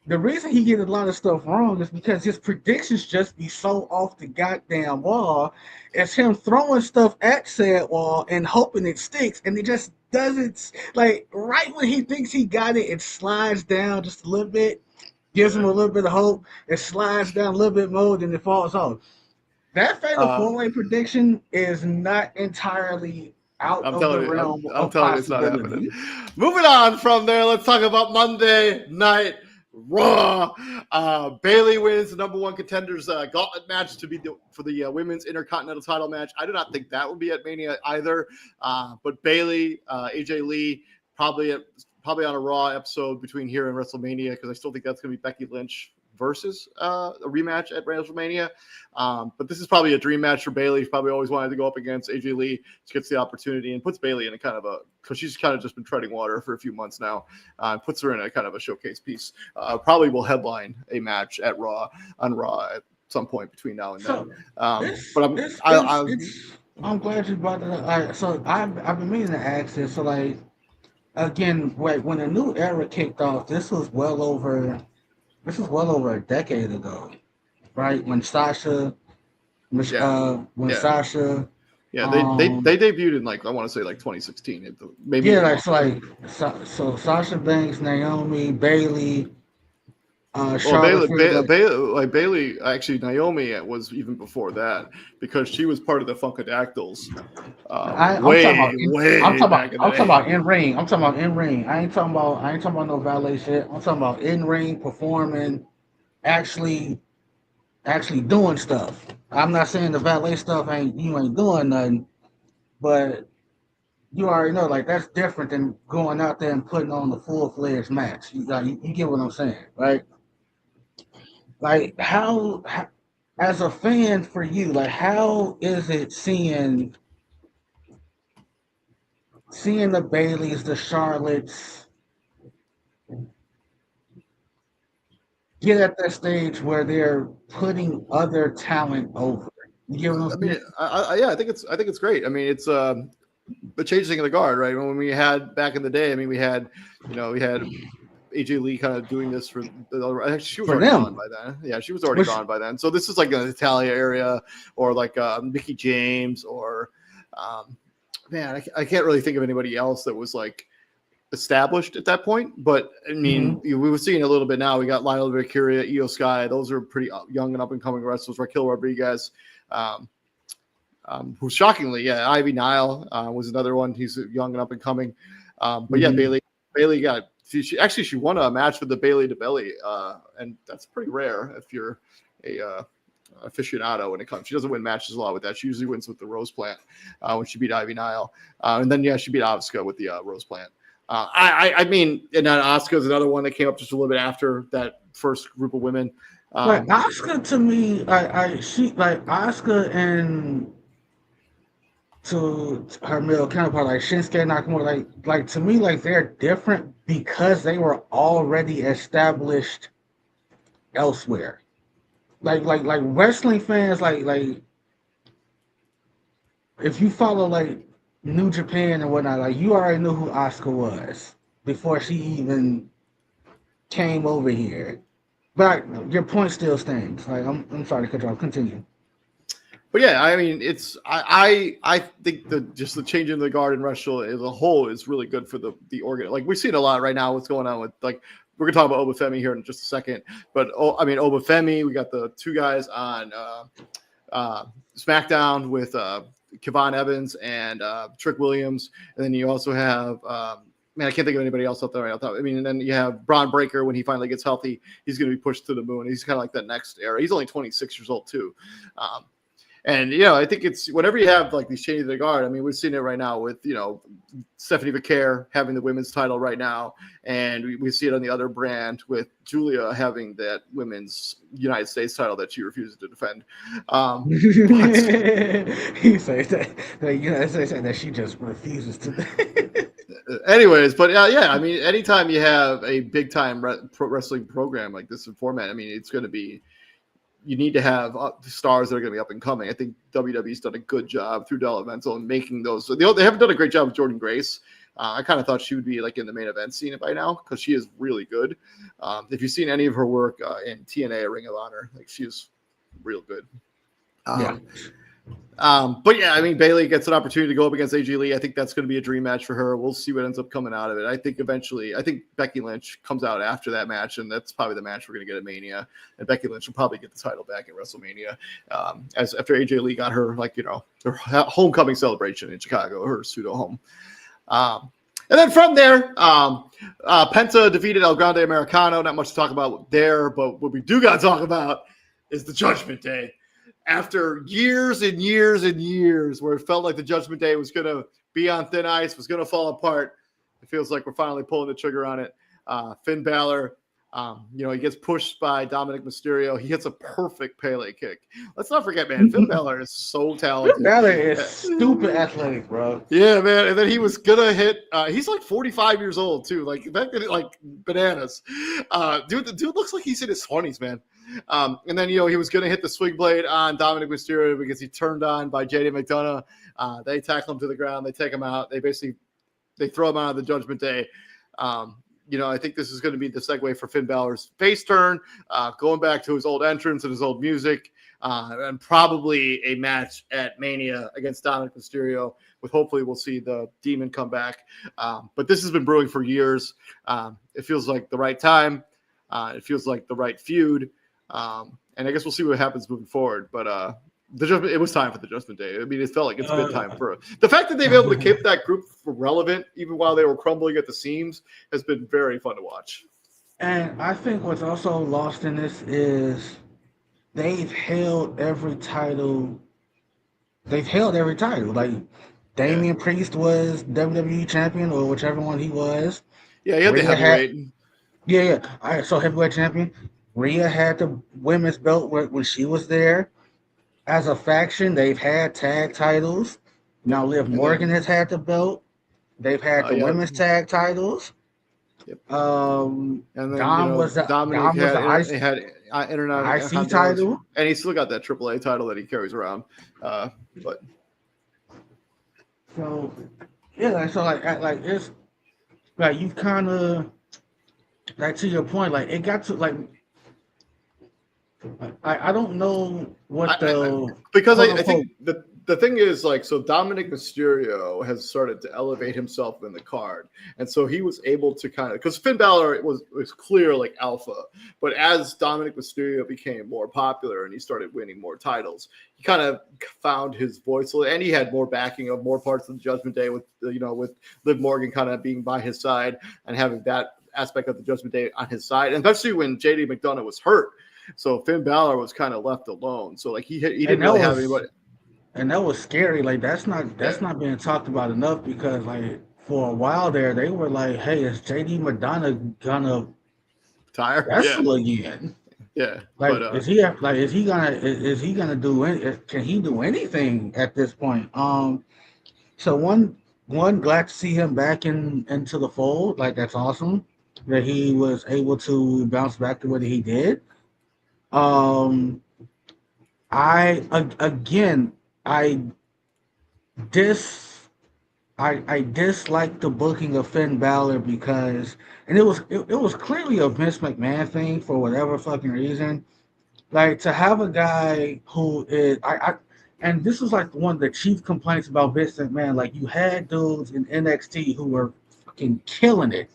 the reason he gets a lot of stuff wrong is because his predictions just be so off the goddamn wall. It's him throwing stuff at said wall and hoping it sticks, and it just doesn't. Like right when he thinks he got it, it slides down just a little bit, gives him Yeah. a little bit of hope. It slides down a little bit more, then it falls off. That fatal four-way prediction is not entirely out I'm of the telling you, realm I'm of telling you, it's not happening. possibility. Moving on from there, let's talk about Monday Night Raw. Bailey wins the number one contenders gauntlet match to be for the women's intercontinental title match. I do not think that will be at Mania either. But Bailey, AJ Lee, probably on a Raw episode between here and WrestleMania, because I still think that's going to be Becky Lynch versus a rematch at WrestleMania. But this is probably a dream match for Bailey. She's probably always wanted to go up against AJ Lee. She gets the opportunity and puts Bailey in a kind of because she's kind of just been treading water for a few months now. Puts her in a kind of a showcase piece. Probably will headline a match at Raw at some point between now and then. I'm glad you brought that up. So I've been meaning to ask this. So like again, when the new era kicked off, this was well over a decade ago, right? When Sasha, Sasha, yeah, they debuted in like I want to say like 2016, maybe yeah, even like longer. so Sasha Banks, Naomi, Bailey, Well, Charlotte Flair, Bailey, actually, Naomi was even before that because she was part of the Funkadactyls. I'm talking about. Way back in the I'm talking day. about in ring. I'm talking about in ring. I ain't talking about no valet shit. I'm talking about in ring performing, actually doing stuff. I'm not saying the valet stuff you ain't doing nothing, but you already know like that's different than going out there and putting on the full fledged match. You get what I'm saying, right? Like how as a fan for you, like how is it seeing the Baileys, the Charlottes, get at that stage where they're putting other talent over. You get what I I'm mean, saying? yeah, I think it's great. I mean, it's the changing of the guard, right? When we had back in the day, I mean, we had AJ Lee kind of doing this for the other. Actually, she was For already gone them, by then. Yeah, she was already which gone by then. So this is like an Italia area, or like Mickey James, or um, man, I can't really think of anybody else that was like established at that point. But I mean, mhm, we were seeing a little bit now. We got Lionel Vicaria, Io Sky. Those are pretty young and up and coming wrestlers. Raquel Rodriguez. Um, who shockingly, yeah, Ivy Nile was another one. He's young and up and coming. But yeah, mhm. Bailey got she won a match with the Bailey to Belly, and that's pretty rare if you're a aficionado when it comes. She doesn't win matches a lot with that. She usually wins with the Rose Plant when she beat Ivy Nile, and then yeah, she beat Asuka with the Rose Plant. I mean, and then Asuka is another one that came up just a little bit after that first group of women. Like Um, Oscar to me, she like Oscar and to her male counterpart like Shinsuke Nakamura, like to me, like they're different because they were already established elsewhere. Like wrestling fans, like if you follow like New Japan and whatnot, like you already knew who Oscar was before she even came over here. But your point still stands. Like I'm sorry to cut you off. Continue. But yeah, I mean, I think just the change in the guard in wrestling as a whole is really good for the organ. Like we're seeing a lot right now. What's going on with like we're gonna talk about Obafemi here in just a second. But I mean, Obafemi, we got the two guys on SmackDown with Kevon Evans and Trick Williams, and then you also have. Man, I can't think of anybody else out there right now. I mean, and then you have Braun Breaker when he finally gets healthy. He's going to be pushed to the moon. He's kind of like that next era. He's only 26 years old too. And I think it's whenever you have like these changes of the guard. I mean, we've seen it right now with Stephanie Vaquer having the women's title right now, and we see it on the other brand with Julia having that women's United States title that she refuses to defend. But He says that you know that she just refuses to. anyways, but yeah, I mean, anytime you have a big time pro wrestling program like this in format, I mean, it's going to be you need to have stars that are going to be up and coming. I think WWE's done a good job through developmental and making those. So they haven't done a great job with Jordan Grace. I kind of thought she would be like in the main event scene by now because she is really good. If you've seen any of her work in TNA or Ring of Honor, like she's real good. Yeah. But yeah, I mean, Bailey gets an opportunity to go up against AJ Lee. I think that's going to be a dream match for her. We'll see what ends up coming out of it. I think eventually, Becky Lynch comes out after that match, and that's probably the match we're going to get at Mania. And Becky Lynch will probably get the title back at WrestleMania, as after AJ Lee got her her homecoming celebration in Chicago, her pseudo home. And then from there, Penta defeated El Grande Americano. Not much to talk about there, but what we do got to talk about is the Judgment Day. After years and years and years where it felt like the Judgment Day was going to be on thin ice, was going to fall apart, it feels like we're finally pulling the trigger on it. Finn Balor, he gets pushed by Dominic Mysterio. He hits a perfect Pele kick. Let's not forget, man, Finn Balor is so talented. Balor is stupid athletic, bro. Yeah, man. And then he was gonna hit. He's like 45 years old too. Like that, like bananas. The dude looks like he's in his 20s, man. And then he was gonna hit the swing blade on Dominic Mysterio because he turned on by JD McDonough. They tackle him to the ground. They take him out. They throw him out of the Judgment Day. I think this is going to be the segue for Finn Balor's face turn, going back to his old entrance and his old music, and probably a match at Mania against Dominic Mysterio. With hopefully we'll see the Demon come back. But this has been brewing for years. It feels like the right time. It feels like the right feud. And I guess we'll see what happens moving forward. But it was time for the Judgment Day. I mean, it felt like it's been time for it. The fact that they've been able to keep that group relevant, even while they were crumbling at the seams, has been very fun to watch. And I think what's also lost in this is they've held every title. They've held every title. Like Yeah. Damian Priest was WWE champion or whichever one he was. Yeah, he had the heavyweight. Yeah. All right, so heavyweight champion. Rhea had the women's belt when she was there. As a faction, they've had tag titles. Now Liv And Morgan then, has had the belt. They've had the yeah, women's tag titles. Yep. And then Dominic Dom was the had IC Intercontinental, title. and he still got that AAA title that he carries around. But So yeah, like it's like you kind of like to your point, like it got to like I don't know what the because quote I think unquote. the thing is like so Dominic Mysterio has started to elevate himself in the card, and so he was able to kind of because Finn Balor was clear like alpha, but as Dominic Mysterio became more popular and he started winning more titles, he kind of found his voice, and he had more backing of more parts of the Judgment Day with with Liv Morgan kind of being by his side and having that aspect of the Judgment Day on his side, and especially when JD McDonough was hurt. So Finn Balor was kind of left alone. So like he didn't really have anybody. And that was scary. Like Yeah. that's not being talked about enough because like for a while there they were like, hey, is JD Madonna gonna Tire? Yeah. wrestle again? Yeah. Like But is he gonna do any, can he do anything at this point? So one glad to see him back into the fold. Like that's awesome that he was able to bounce back the way that he did. Um, again I dis I dislike the booking of Finn Balor because and it was clearly a Vince McMahon thing for whatever fucking reason. Like to have a guy who is and this was like one of the chief complaints about Vince McMahon. Like you had dudes in NXT who were fucking killing it.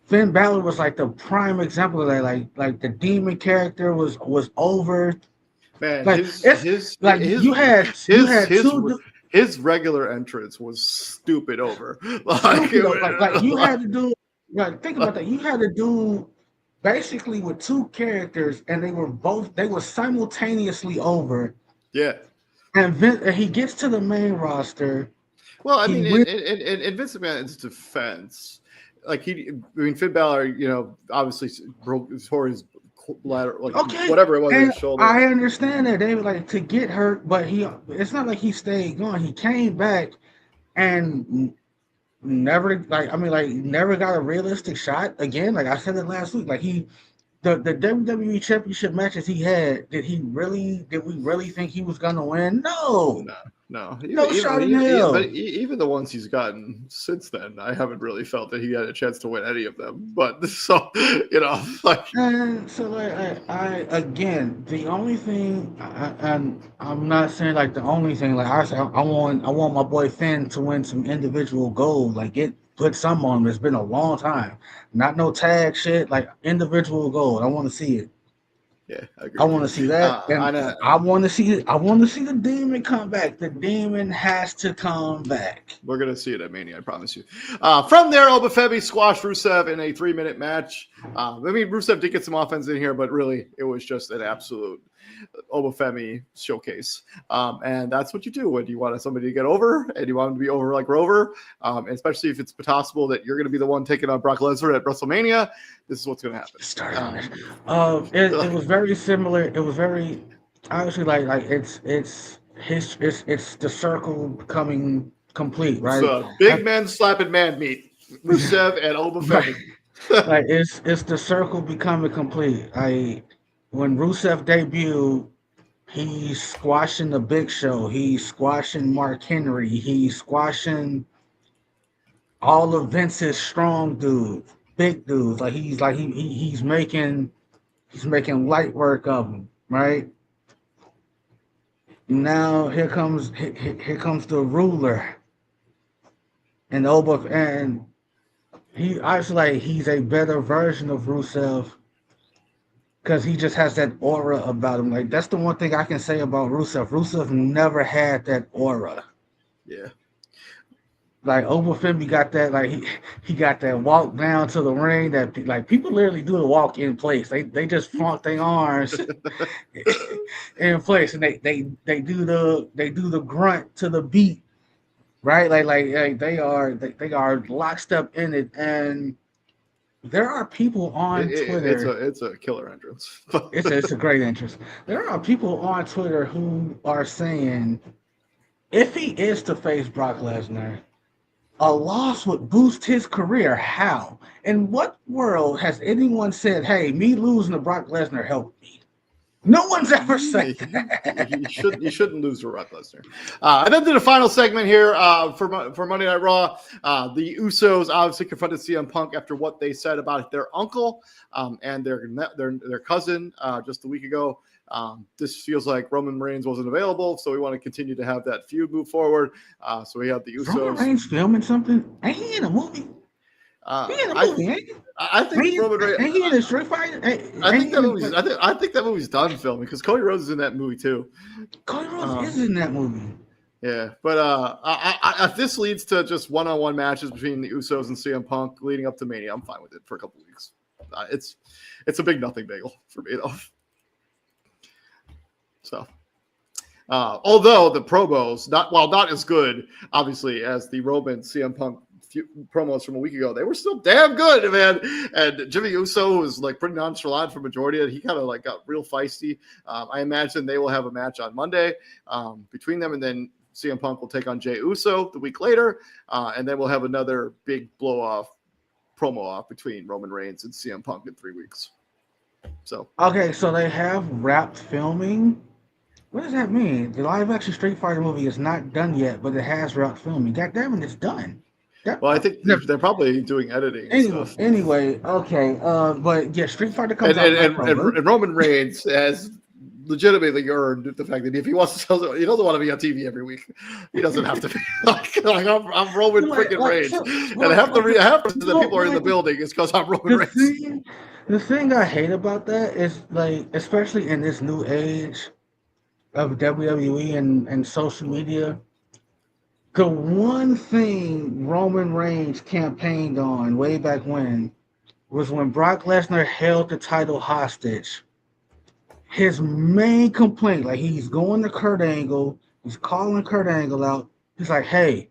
Finn Balor was like the prime example of that. Like the demon character was over. man, Like it's like you had two his regular entrance was stupid over. Like, stupid. Like you had to do. Like think about that. You had to do basically with two characters, and they were simultaneously over. yeah. And he gets to the main roster. Well, I He mean, wins. in Vince McMahon's defense, like Finn Balor, obviously tore his ladder, like Okay, whatever it was in and his shoulder. I understand that they were like to get hurt, but it's not like he stayed gone. He came back and never never got a realistic shot again. Like I said it last week. Like the WWE championship matches he had, did we really think he was gonna win? No. No. No shot in hell. Even the ones he's gotten since then, I haven't really felt that he had a chance to win any of them. But so like And so like I again the only thing and I'm not saying like the only thing like I want my boy Finn to win some individual gold like it put some on him. It's been a long time, not no tag shit like individual gold. I want to see it. yeah, I agree I with want you. to see that, I and know. I want to see the demon come back. The demon has to come back. We're gonna see it at Mania, I promise you. From there, Obafemi squashed Rusev in a 3-minute match. I mean, Rusev did get some offense in here, but really, it was just an absolute Obafemi showcase. And that's what you do when you want somebody to get over, and you want them to be over like Rover, especially if it's possible that you're going to be the one taking on Brock Lesnar at WrestleMania. This is what's going to happen. Start on it. It was very similar. It was very obviously like it's the circle becoming complete, right? Big men slapping man meat. Rusev and Obafemi. Like it's the circle becoming complete. When Rusev debuted, he's squashing the Big Show. He's squashing Mark Henry. He's squashing all of Vince's strong dudes, big dudes. Like he's making light work of them, right? Now here comes the ruler and and he I feel like he's a better version of Rusev because he just has that aura about him. Like that's the one thing I can say about Rusev. Rusev never had that aura. Yeah. Like Obafemi got that, like he got that walk down to the ring that like people literally do the walk in place. They just flaunt their arms in place and they do the grunt to the beat, right? Like they are locked up in it. And there are people on Twitter. It's a killer entrance. It's a great entrance. There are people on Twitter who are saying if he is to face Brock Lesnar, a loss would boost his career. How? In what world has anyone said, "Hey, me losing to Brock Lesnar helped me"? No one's ever said that. You shouldn't lose to Brock Lesnar. And then to the final segment here for Monday Night Raw. The Usos obviously confronted CM Punk after what they said about their uncle and their cousin just a week ago. This feels like Roman Reigns wasn't available, so we want to continue to have that feud move forward. So we have the Usos. Roman Reigns filming something? Ain't he in a movie? He in a movie, ain't he? I think Roman Reigns. Ain't he in a Street Fighter? I think that movie's done filming because Cody Rhodes is in that movie too. Cody Rhodes is in that movie. Yeah, but if this leads to just one-on-one matches between the Usos and CM Punk leading up to Mania, I'm fine with it for a couple of weeks. It's a big nothing bagel for me though. So, although the promos not as good, obviously, as the Roman CM Punk promos from a week ago, they were still damn good, man. And Jimmy Uso was like pretty nonchalant for majority of it. He kind of like got real feisty. I imagine they will have a match on Monday between them, and then CM Punk will take on Jey Uso the week later, and then we'll have another big promo off between Roman Reigns and CM Punk in 3 weeks. So okay, so they have wrapped filming. What does that mean? The live action Street Fighter movie is not done yet, but it has wrapped filming. God damn it, it's done. Well, I think they're probably doing editing. Anyway, okay. But yeah, Street Fighter comes out. And Roman Reigns has legitimately earned the fact that if he wants to, he doesn't want to be on TV every week. He doesn't have to be like I'm Roman freaking Reigns, and half the reason that people are in the building is because I'm Roman Reigns. The thing I hate about that is like, especially in this new age of WWE and social media. The one thing Roman Reigns campaigned on way back when was when Brock Lesnar held the title hostage. His main complaint, like he's going to Kurt Angle, he's calling Kurt Angle out. He's like, "Hey,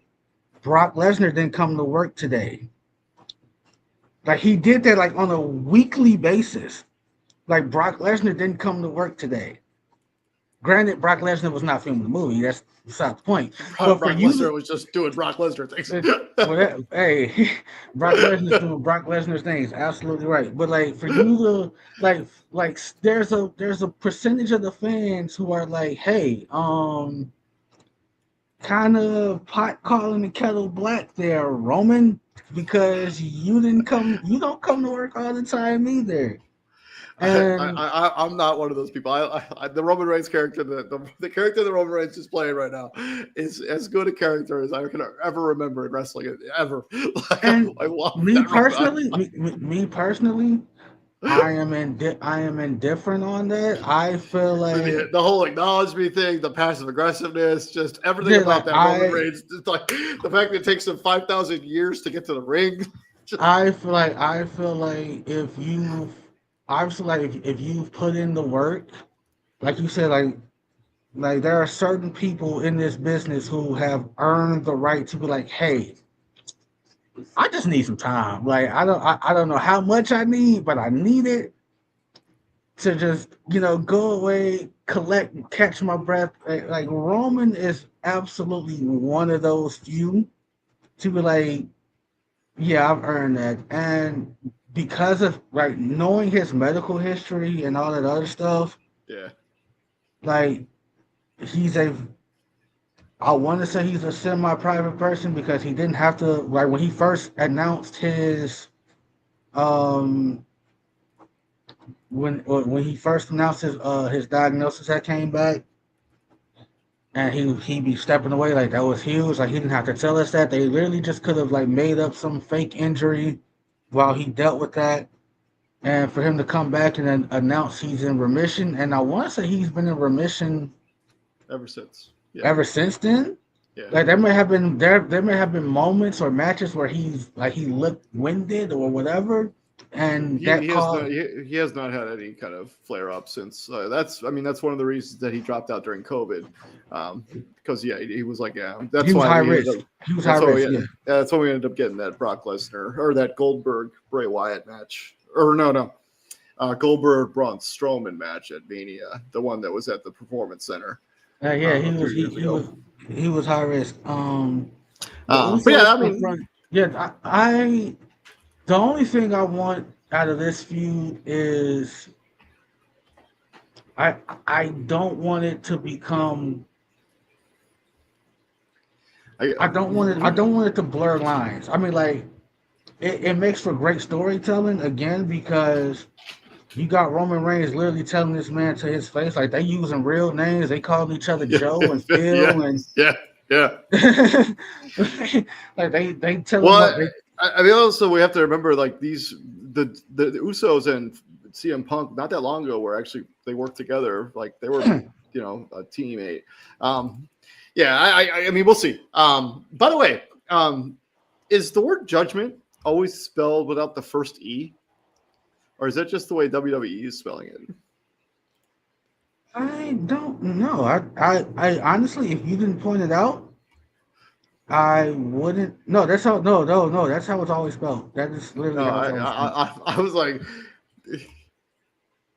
Brock Lesnar didn't come to work today." Like he did that like on a weekly basis. Like Brock Lesnar didn't come to work today. Granted, Brock Lesnar was not filming the movie. That's beside the point. But Brock Lesnar was just doing Brock Lesnar things. Hey, Brock Lesnar's doing Brock Lesnar things. Absolutely right. But like for you to like, there's a percentage of the fans who are like, "Hey, kind of pot calling the kettle black there, Roman, because you don't come to work all the time either." And I'm not one of those people. The Roman Reigns character, the character that Roman Reigns is playing right now, is as good a character as I can ever remember in wrestling ever. Me personally, I am indifferent on that. I feel like the whole acknowledge me thing, the passive aggressiveness, just everything about that Roman Reigns, just like the fact that it takes him 5,000 years to get to the ring. I feel like if you've put in the work, like you said, like there are certain people in this business who have earned the right to be like, "Hey, I just need some time. Like I don't know how much I need, but I need it to just go away, collect, catch my breath." Like Roman is absolutely one of those few to be like, "Yeah, I've earned that," and because of like knowing his medical history and all that other stuff, like I want to say he's a semi-private person because he didn't have to, like when he first announced his when he first announced his diagnosis that came back, and he be stepping away, like that was huge. Like he didn't have to tell us that. They literally just could have like made up some fake injury while he dealt with that. And for him to come back and then announce he's in remission, and I want to say he's been in remission ever since. Yeah. Ever since then, like there may have been moments or matches where he looked winded or whatever, and he has not had any kind of flare up since. That's one of the reasons that he dropped out during COVID, because he was like that's why high risk. He was high risk. That's why we ended up getting that Brock Lesnar or that Goldberg Bray Wyatt match. Or no, Goldberg Braun Strowman match at Mania, the one that was at the Performance Center. He was high risk. But yeah, I mean, the The only thing I want out of this feud is I I don't want it to become I don't want it to blur lines. I mean, like it makes for great storytelling again because you got Roman Reigns literally telling this man to his face, like they using real names, they calling each other Yeah, Joe and yeah, Phil, and yeah, yeah. like they tell him Well, up. They, I mean, also we have to remember like the Usos and CM Punk not that long ago were actually they worked together, like they were a teammate. Um, yeah, I mean we'll see. By the way, is the word judgment always spelled without the first E, or is that just the way WWE is spelling it? I don't know. I honestly, if you didn't point it out, I wouldn't. No, that's how. No, no, no. That's how it's always spelled. That is No, literally how it's always spelled. I was like,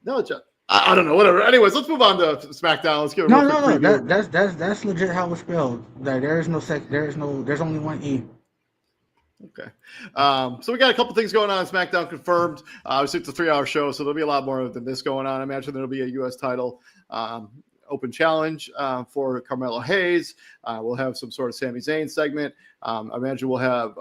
no, I don't know, whatever. Anyways, let's move on to SmackDown. Let's give a real No, quick no, no. preview. That's legit how it's spelled. Like there is no sec. There is no. There's only one E. Okay. So we got a couple things going on SmackDown confirmed. Obviously, it's a 3-hour show, so there'll be a lot more than this going on. I imagine there'll be a U.S. title open challenge for Carmelo Hayes. We'll have some sort of Sami Zayn segment. I imagine we'll have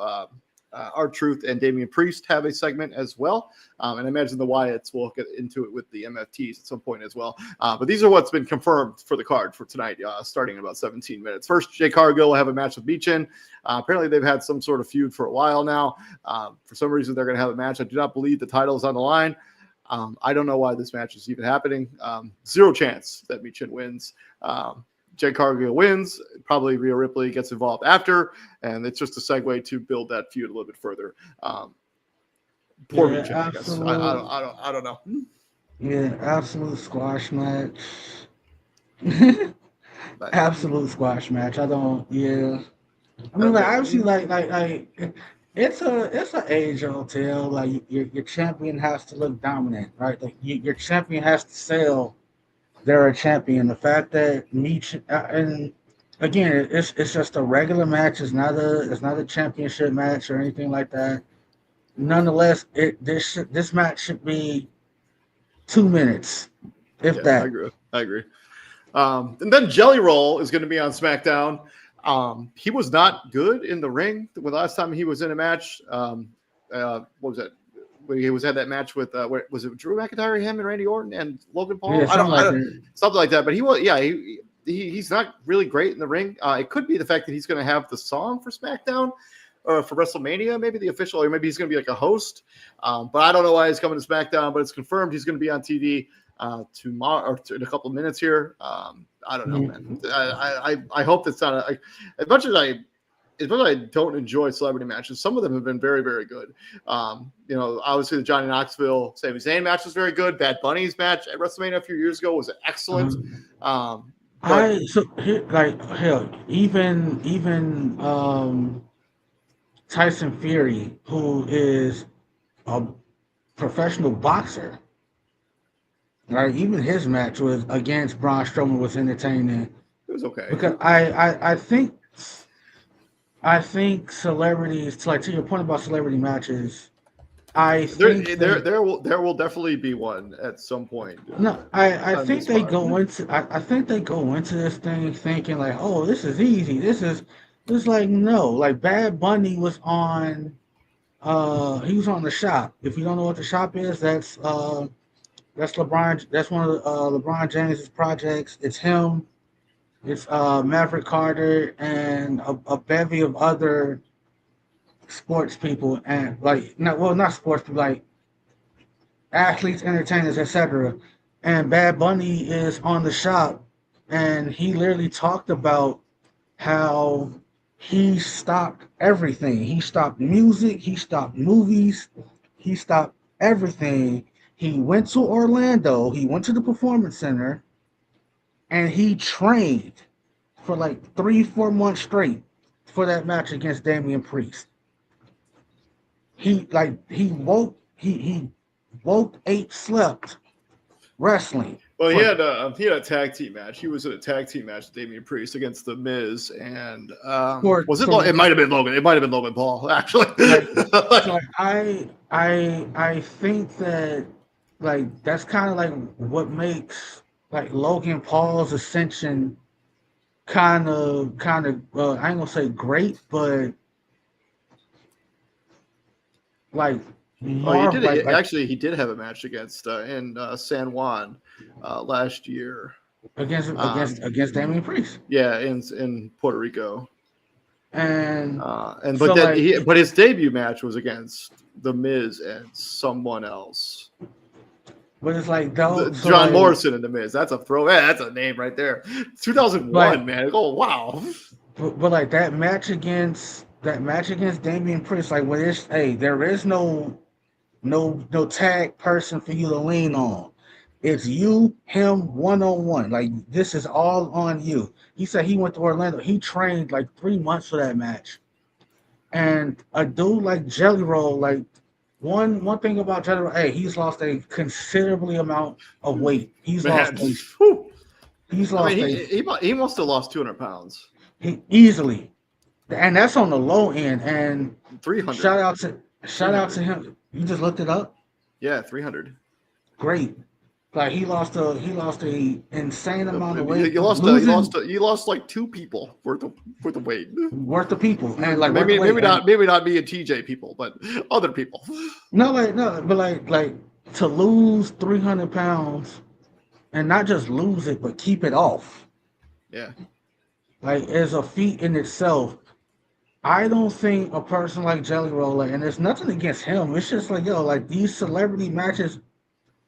R-Truth and Damian Priest have a segment as well. And I imagine the Wyatts will get into it with the MFTs at some point as well. But these are what's been confirmed for the card for tonight, starting in about 17 minutes. First, Jay Cargill will have a match with Beechin. Apparently, they've had some sort of feud for a while now. For some reason, they're going to have a match. I do not believe the title is on the line. I don't know why this match is even happening. Zero chance that Beechin wins. Jay Cargill wins. Probably Rhea Ripley gets involved after, and it's just a segue to build that feud a little bit further. Poor Beechin, I guess. I don't know. Yeah, absolute squash match. Absolute squash match. I don't. Yeah. I mean, like obviously, like it's an age old tale. Like your champion has to look dominant, right? Like your champion has to sell. They're a champion. The fact that and again, it's just a regular match. It's not a championship match or anything like that. Nonetheless, this match should be 2 minutes, if Yeah, that. I agree. And then Jelly Roll is going to be on SmackDown. He was not good in the ring the last time he was in a match. What was that? When he had that match with was it Drew McIntyre, him and Randy Orton and Logan Paul? Yeah, I don't that. something like that. But he was, yeah, he's not really great in the ring. It could be the fact that he's going to have the song for SmackDown or for WrestleMania, maybe the official, or maybe he's going to be like a host. But I don't know why he's coming to SmackDown. But it's confirmed he's going to be on TV tomorrow or in a couple of minutes here. I don't know, man. I hope that's not as much as I don't enjoy celebrity matches. Some of them have been very, very good. Obviously the Johnny Knoxville, Sami Zayn match was very good. Bad Bunny's match at WrestleMania a few years ago was excellent. Even Tyson Fury, who is a professional boxer, right? Even his match was against Braun Strowman was entertaining. It was okay because I think celebrities, like to your point about celebrity matches, there will definitely be one at some point. No, I think they go into I think they go into this thing thinking like, oh, this is easy. This like no, like Bad Bunny was on he was on The Shop. If you don't know what The Shop is, that's LeBron. That's one of LeBron James's projects. It's him. It's Maverick Carter and a bevy of other sports people and not sports people, like athletes, entertainers, etc. And Bad Bunny is on The Shop, and he literally talked about how he stopped everything. He stopped music. He stopped movies. He stopped everything. He went to Orlando. He went to the Performance Center, and he trained for like 3-4 months straight for that match against Damian Priest. He woke, ate, slept wrestling. Well, he had a tag team match. He was in a tag team match with Damian Priest against The Miz, and was it? It might have been Logan. It might have been Logan Paul, actually. I think that like that's kind of like what makes like Logan Paul's ascension kind of I ain't gonna say great, but like he did. Actually, he did have a match against in San Juan last year against Damian Priest. Yeah, in Puerto Rico. But but his debut match was against The Miz and someone else. But it's like John Morrison and The Miz. That's a throw. Yeah, that's a name right there. 2001, man. Oh wow. But like that match against Damian Priest, like there is no tag person for you to lean on. It's you, him, 1-on-1. Like this is all on you. He said he went to Orlando. He trained like 3 months for that match. And a dude like Jelly Roll, like one thing about Jelly Roll, he's lost a considerably amount of weight. He must have lost 200 pounds. Easily. And that's on the low end. And 300. Shout out to him. You just looked it up? Yeah, 300. Great. Like he lost a insane amount of weight. You lost like 2 people worth of weight. Worth of people. And like maybe not me and TJ people, but other people. But like to lose 300 pounds and not just lose it, but keep it off. Yeah. Like is a feat in itself. I don't think a person like Jelly Roll, and there's nothing against him. It's just like, like these celebrity matches,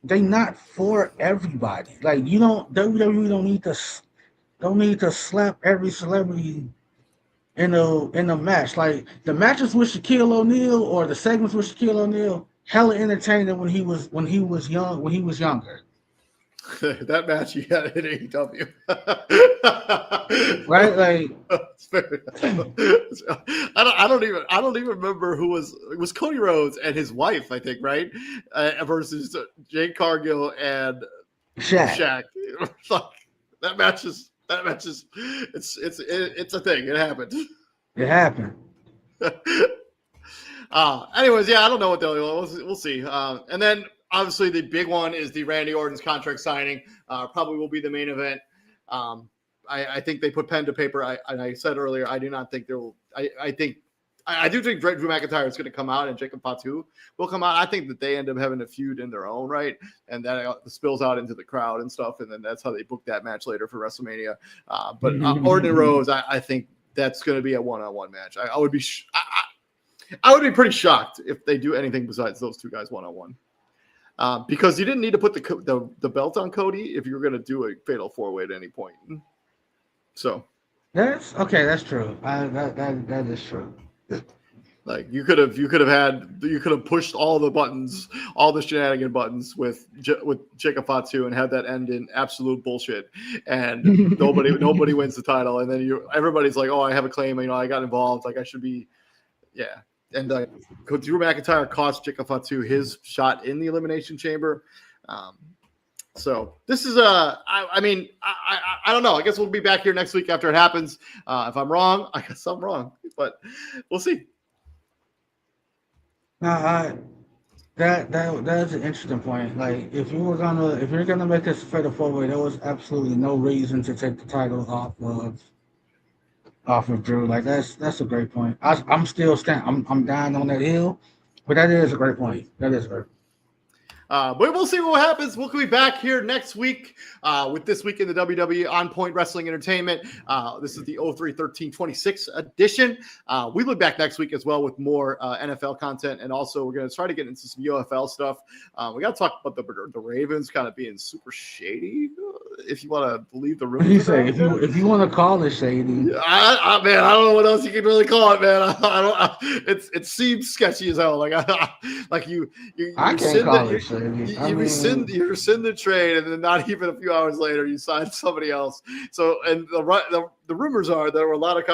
they not for everybody. Like WWE don't need to slap every celebrity in a match. Like the matches with Shaquille O'Neal or the segments with Shaquille O'Neal, hella entertaining when he was younger. That match he had at AEW. Right? Like I don't even remember who it was Cody Rhodes and his wife, I think, right? Versus Jade Cargill and Shaq. that match is it's a thing. It happened. It happened. Anyways, yeah, I don't know what we'll see. And then obviously, the big one is the Randy Orton's contract signing. Probably will be the main event. I think they put pen to paper. I said earlier, I do not think there will. I do think Drew McIntyre is going to come out and Jacob Fatu will come out. I think that they end up having a feud in their own right, and that spills out into the crowd and stuff, and then that's how they book that match later for WrestleMania. But Orton and Rose, I think that's going to be a one-on-one match. I would be pretty shocked if they do anything besides those 2 guys one-on-one. Because you didn't need to put the belt on Cody if you were going to do a fatal 4-way at any point. So that's okay. That's true. That is true. Like you could have pushed all the buttons, all the shenanigan buttons with Jacob Fatu and had that end in absolute bullshit, and nobody wins the title, and then everybody's like, oh, I have a claim, I got involved, like I should be, yeah. And Drew McIntyre cost Jacob Fatu his shot in the Elimination Chamber. So this is I don't know. I guess we'll be back here next week after it happens. If I'm wrong, I guess I'm wrong, but we'll see. That is an interesting point. Like if you're gonna make this a fatal 4-way, there was absolutely no reason to take the title off of Drew. Like that's a great point. I'm still I'm dying on that hill, but that is a great point. That is great. But we'll see what happens. We'll be back here next week with This Week in the WWE On Point Wrestling Entertainment. This is the 03/13/26 edition. We'll be back next week as well with more NFL content. And also we're going to try to get into some UFL stuff. We got to talk about the Ravens kind of being super shady, if you want to believe the rumors. What do you say? If you want to call it shady. I don't know what else you can really call it, man. It seems sketchy as hell. Like you I can't call it shady. You rescind the trade, and then not even a few hours later, you sign somebody else. So, and the rumors are there were a lot of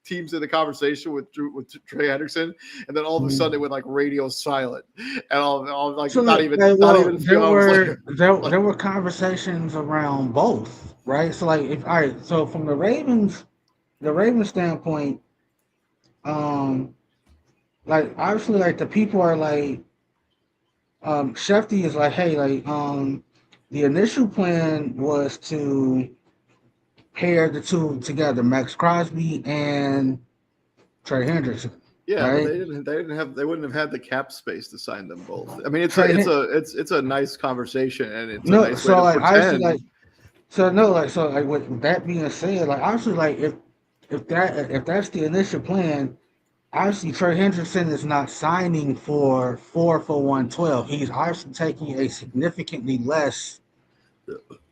teams in the conversation with Trey Hendrickson, and then all of a sudden it went like radio silent, and all like So not even a few hours later. There were conversations around both, right? So like if all right, so from the Ravens standpoint, like obviously like the people are like Shefty is like, hey, like the initial plan was to pair the two together, Max Crosby and Trey Hendrickson. Yeah, but Right? they wouldn't have had the cap space to sign them both. I mean, it's Trey a nice conversation, and it's a no, nice way so to like obviously pretend. like so no like so like with that being said, like obviously like if that's the initial plan, obviously Trey Hendrickson is not signing for 112. He's obviously taking a significantly less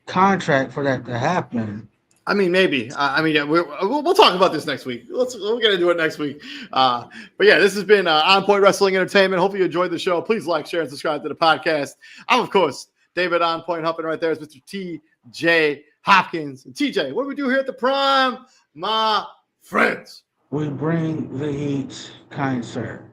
contract for that to happen. I mean, maybe. I mean, yeah, we'll talk about this next week. We're gonna do it next week. But yeah, this has been On Point Wrestling Entertainment. Hopefully you enjoyed the show. Please like, share, and subscribe to the podcast. I'm of course David On Point Huppin. Right there is Mr. T.J. Hopkins. And TJ, what do we do here at the Prime, my friends? We bring the heat, kind sir.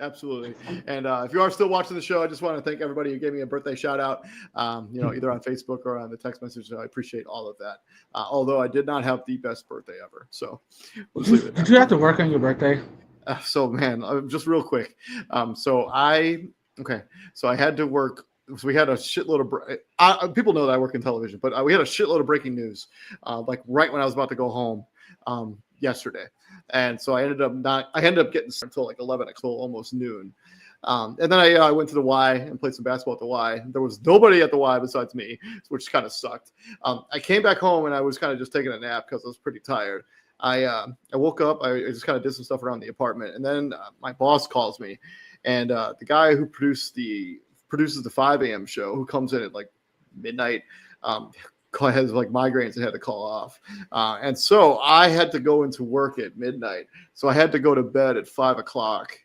Absolutely. And if you are still watching the show, I just want to thank everybody who gave me a birthday shout out, either on Facebook or on the text message. I appreciate all of that. Although I did not have the best birthday ever. So did you have to work on your birthday? Just real quick. So I had to work. So we had a shitload of people know that I work in television, but we had a shitload of breaking news, like right when I was about to go home yesterday. And so I ended up getting until like 11 until almost noon. And then I went to the Y and played some basketball at the Y. There was nobody at the Y besides me, which kind of sucked. I came back home and I was kind of just taking a nap because I was pretty tired. I woke up. I just kind of did some stuff around the apartment. And then my boss calls me. And the guy who produces the 5 a.m. show, who comes in at like midnight, has like migraines and had to call off. And so I had to go into work at midnight. So I had to go to bed at 5 o'clock.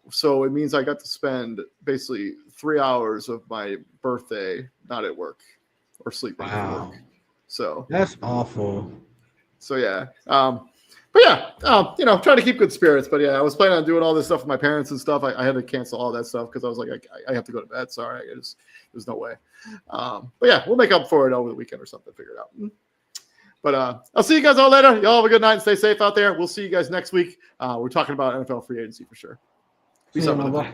So it means I got to spend basically 3 hours of my birthday not at work or sleeping at work. So that's awful. So yeah. But yeah, trying to keep good spirits. But yeah, I was planning on doing all this stuff with my parents and stuff. I had to cancel all that stuff because I was like, I have to go to bed. Sorry, there's no way. But yeah, we'll make up for it over the weekend or something. Figure it out. But I'll see you guys all later. Y'all have a good night and stay safe out there. We'll see you guys next week. We're talking about NFL free agency for sure. Peace out.